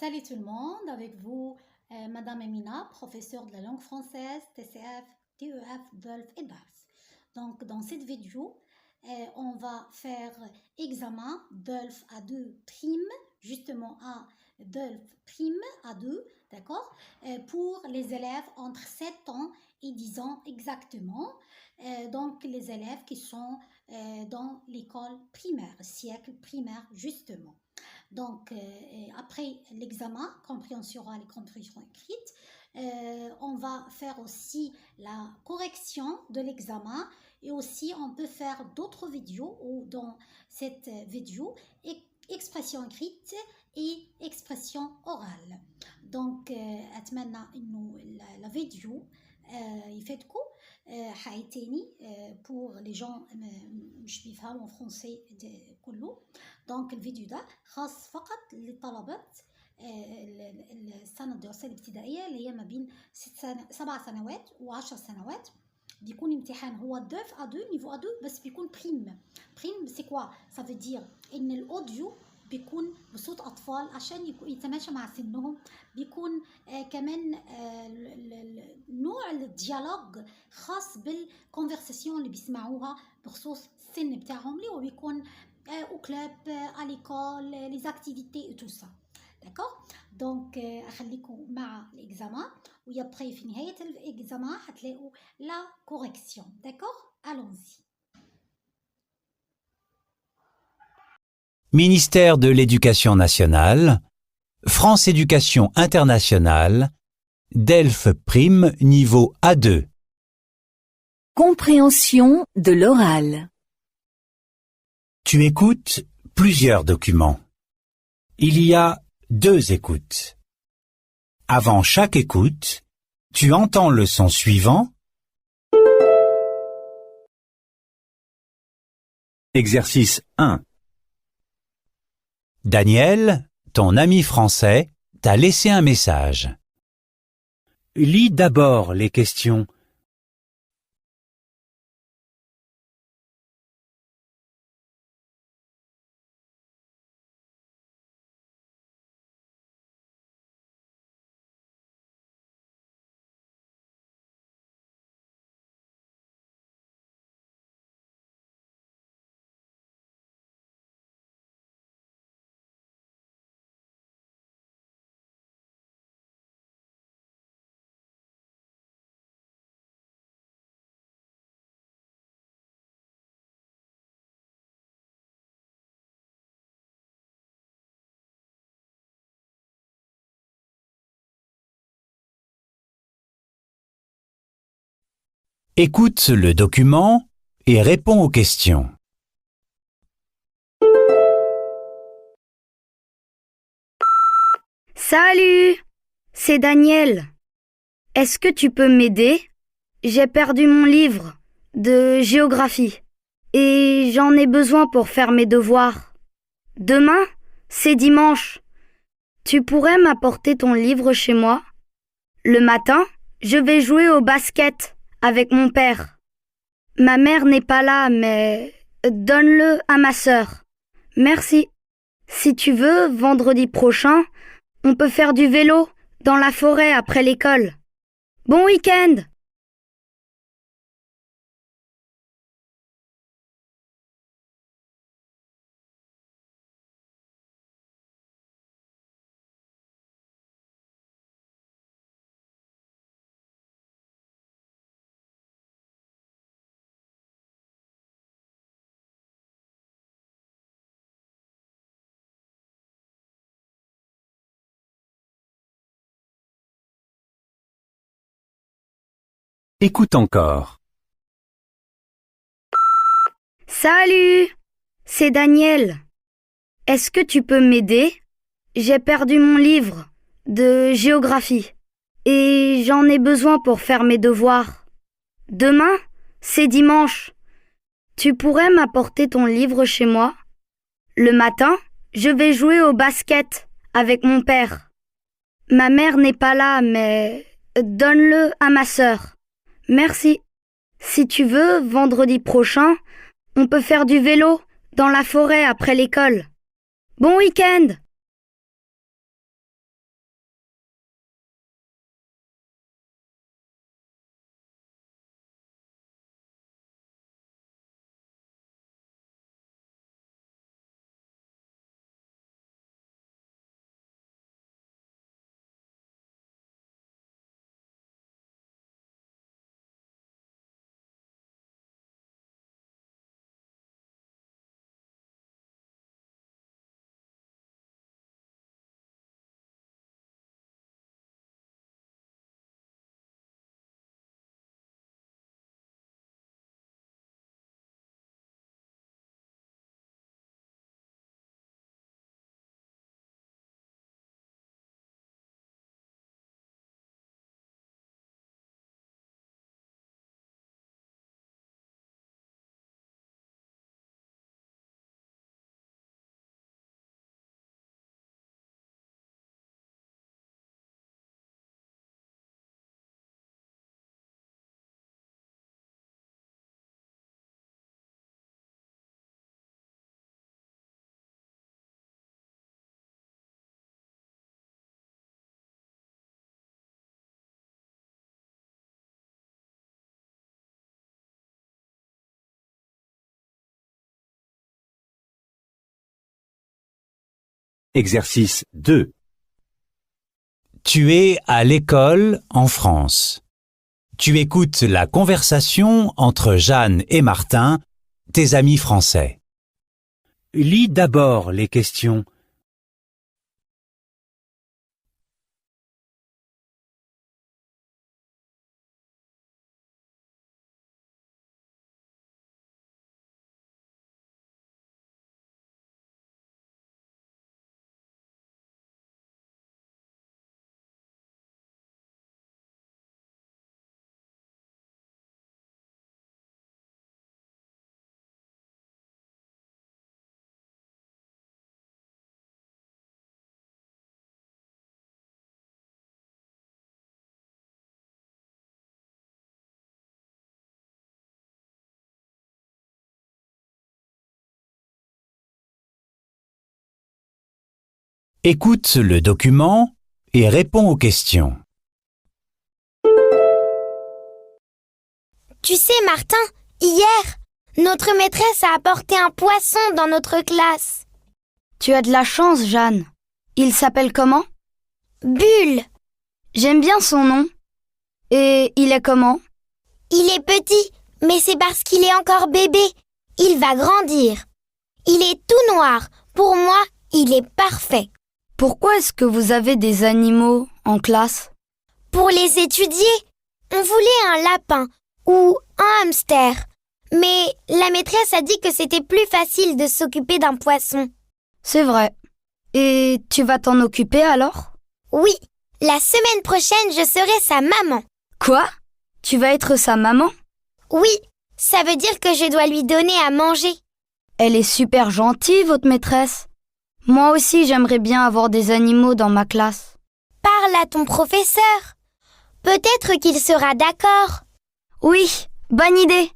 Salut tout le monde, avec vous Madame Emina, professeure de la langue française, TCF, TEF, DELF et DALF. Donc dans cette vidéo, on va faire examen DELF A2 prime, justement à DELF prime A2, d'accord, pour les élèves entre 7 ans et 10 ans exactement. Donc les élèves qui sont dans l'école primaire, siècle primaire justement. Donc, après l'examen, compréhension orale et compréhension écrite, on va faire aussi la correction de l'examen et aussi on peut faire d'autres vidéos ou dans cette vidéo, expression écrite et expression orale. Donc, أتمنى إنه la vidéo يفيدكم حياتيني pour les gens مش بيفهموا فرونسي كله. دونك الفيديو ده خاص فقط لطلبة السنة الدراسية الابتدائية اللي هي ما بين 7 سنوات و10 سنوات. بيكون امتحان هو DELF A2 نيفو A2 بس بيكون بريم سي كوا ça veut dire ان الاوديو بيكون بصوت أطفال عشان يتماشى مع سنهم. بيكون كمان نوع الديالوج خاص بالكونفرساسيون اللي بيسمعوها بخصوص السن بتاعهم اللي هو بيكون au club, à l'école, les activités et tout ça. D'accord? Donc, خليكم مع l'examen ويبقى في نهاية l'examen هتلاقوا la correction. D'accord? Allons-y. Ministère de l'Éducation nationale, France Éducation internationale, DELF prime niveau A2. Compréhension de l'oral. Tu écoutes plusieurs documents. Il y a 2 écoutes. Avant chaque écoute, tu entends le son suivant. Exercice 1. Daniel, ton ami français, t'a laissé un message. Lis d'abord les questions. Écoute le document et réponds aux questions. Salut, c'est Daniel. Est-ce que tu peux m'aider? J'ai perdu mon livre de géographie et j'en ai besoin pour faire mes devoirs. Demain, c'est dimanche. Tu pourrais m'apporter ton livre chez moi? Le matin, je vais jouer au basket avec mon père. Ma mère n'est pas là, mais donne-le à ma sœur. Merci. Si tu veux, vendredi prochain, on peut faire du vélo dans la forêt après l'école. Bon week-end! Écoute encore. Salut, c'est Daniel. Est-ce que tu peux m'aider? J'ai perdu mon livre de géographie et j'en ai besoin pour faire mes devoirs. Demain, c'est dimanche. Tu pourrais m'apporter ton livre chez moi? Le matin, je vais jouer au basket avec mon père. Ma mère n'est pas là, mais donne-le à ma sœur. Merci. Si tu veux, vendredi prochain, on peut faire du vélo dans la forêt après l'école. Bon week-end! Exercice 2. Tu es à l'école en France. Tu écoutes la conversation entre Jeanne et Martin, tes amis français. Lis d'abord les questions. Écoute le document et réponds aux questions. Tu sais, Martin, hier, notre maîtresse a apporté un poisson dans notre classe. Tu as de la chance, Jeanne. Il s'appelle comment? Bulle. J'aime bien son nom. Et il est comment? Il est petit, mais c'est parce qu'il est encore bébé. Il va grandir. Il est tout noir. Pour moi, il est parfait. Pourquoi est-ce que vous avez des animaux en classe? Pour les étudier, on voulait un lapin ou un hamster. Mais la maîtresse a dit que c'était plus facile de s'occuper d'un poisson. C'est vrai. Et tu vas t'en occuper alors? Oui, la semaine prochaine, je serai sa maman. Quoi? Tu vas être sa maman? Oui, ça veut dire que je dois lui donner à manger. Elle est super gentille, votre maîtresse. Moi aussi, j'aimerais bien avoir des animaux dans ma classe. Parle à ton professeur. Peut-être qu'il sera d'accord. Oui, bonne idée.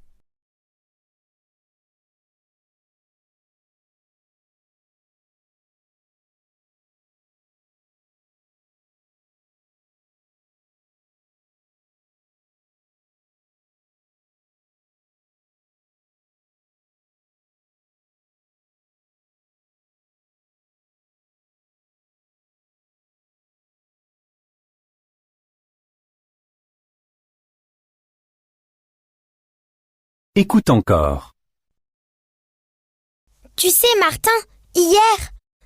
Écoute encore. Tu sais, Martin, hier,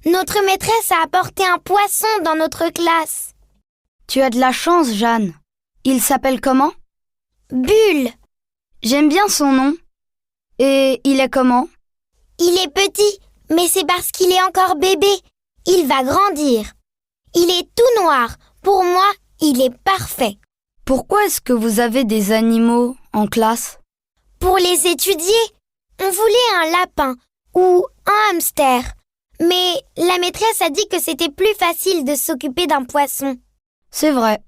notre maîtresse a apporté un poisson dans notre classe. Tu as de la chance, Jeanne. Il s'appelle comment? Bulle. J'aime bien son nom. Et il est comment? Il est petit, mais c'est parce qu'il est encore bébé. Il va grandir. Il est tout noir. Pour moi, il est parfait. Pourquoi est-ce que vous avez des animaux en classe? Pour les étudier, on voulait un lapin ou un hamster. Mais la maîtresse a dit que c'était plus facile de s'occuper d'un poisson. C'est vrai.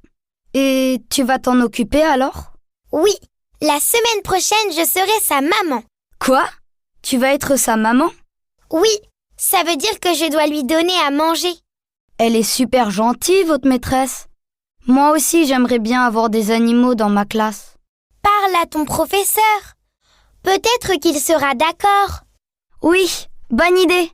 Et tu vas t'en occuper alors? Oui, la semaine prochaine, je serai sa maman. Quoi? Tu vas être sa maman? Oui, ça veut dire que je dois lui donner à manger. Elle est super gentille, votre maîtresse. Moi aussi, j'aimerais bien avoir des animaux dans ma classe. Parle à ton professeur. Peut-être qu'il sera d'accord. Oui, bonne idée.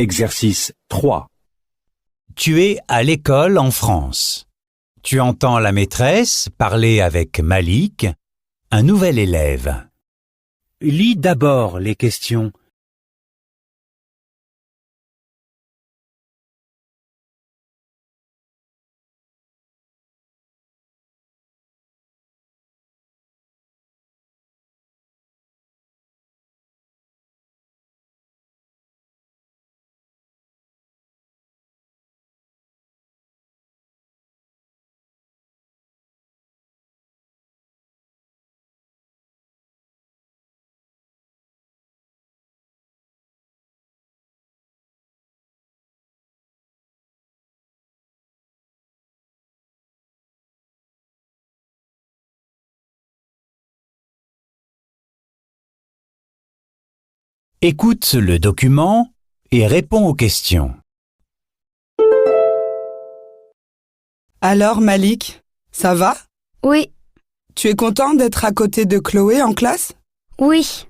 Exercice 3. Tu es à l'école en France. Tu entends la maîtresse parler avec Malik, un nouvel élève. Lis d'abord les questions. Écoute le document et réponds aux questions. Alors Malik, ça va? Oui, Tu es content d'être à côté de Chloé en classe? oui.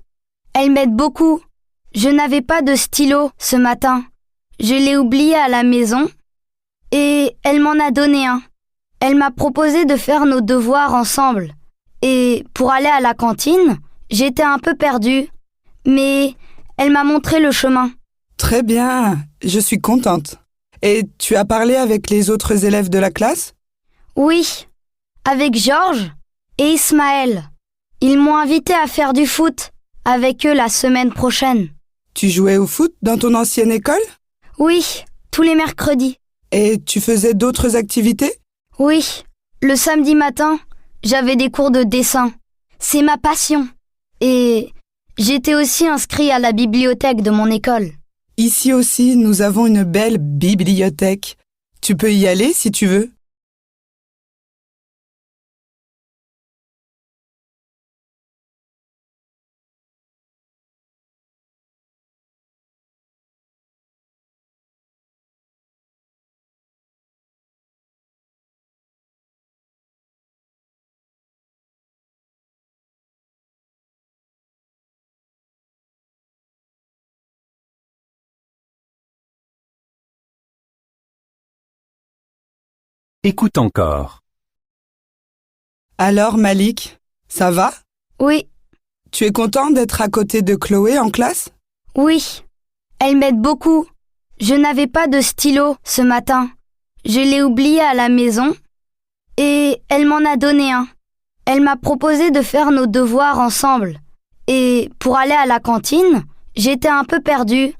Elle m'aide beaucoup. Je n'avais pas de stylo ce matin. Je l'ai oublié à la maison et elle m'en a donné un. Elle m'a proposé de faire nos devoirs ensemble. Et pour aller à la cantine, j'étais un peu perdue. Mais elle m'a montré le chemin. Très bien, je suis contente. Et tu as parlé avec les autres élèves de la classe? Oui, avec Georges et Ismaël. Ils m'ont invité à faire du foot avec eux la semaine prochaine. Tu jouais au foot dans ton ancienne école? Oui, tous les mercredis. Et tu faisais d'autres activités? Oui, le samedi matin, j'avais des cours de dessin. C'est ma passion. Et j'étais aussi inscrit à la bibliothèque de mon école. Ici aussi, nous avons une belle bibliothèque. Tu peux y aller si tu veux. Écoute encore. Alors Malik, ça va? Oui, Tu es content d'être à côté de Chloé en classe? oui. Elle m'aide beaucoup. Je n'avais pas de stylo ce matin. Je l'ai oublié à la maison et elle m'en a donné un. Elle m'a proposé de faire nos devoirs ensemble. Et pour aller à la cantine, j'étais un peu perdue.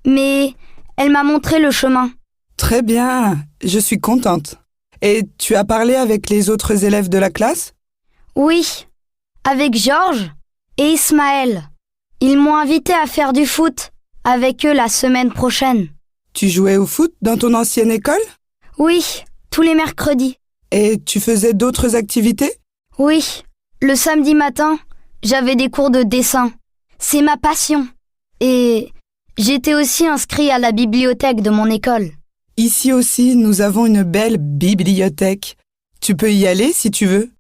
Mais elle m'a montré le chemin. Très bien, je suis contente. Et tu as parlé avec les autres élèves de la classe? Oui, avec Georges et Ismaël. Ils m'ont invité à faire du foot avec eux la semaine prochaine. Tu jouais au foot dans ton ancienne école? Oui, tous les mercredis. Et tu faisais d'autres activités? Oui, le samedi matin, j'avais des cours de dessin. C'est ma passion. Et j'étais aussi inscrit à la bibliothèque de mon école. Ici aussi, nous avons une belle bibliothèque. Tu peux y aller si tu veux.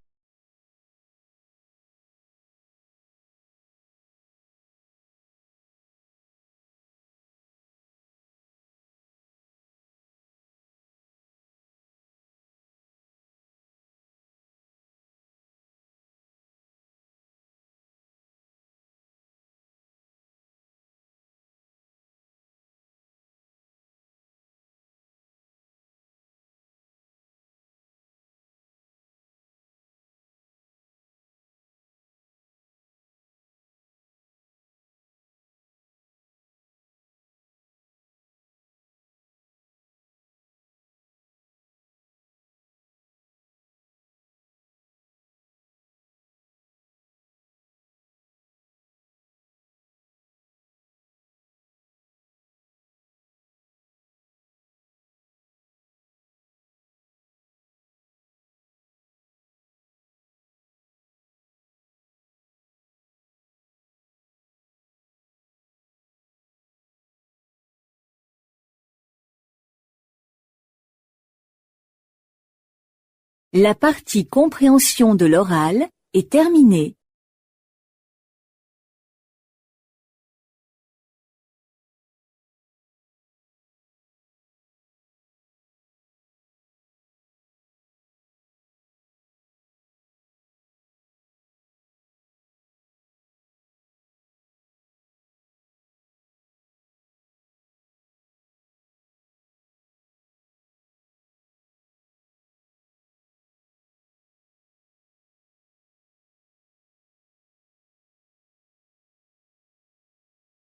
La partie compréhension de l'oral est terminée.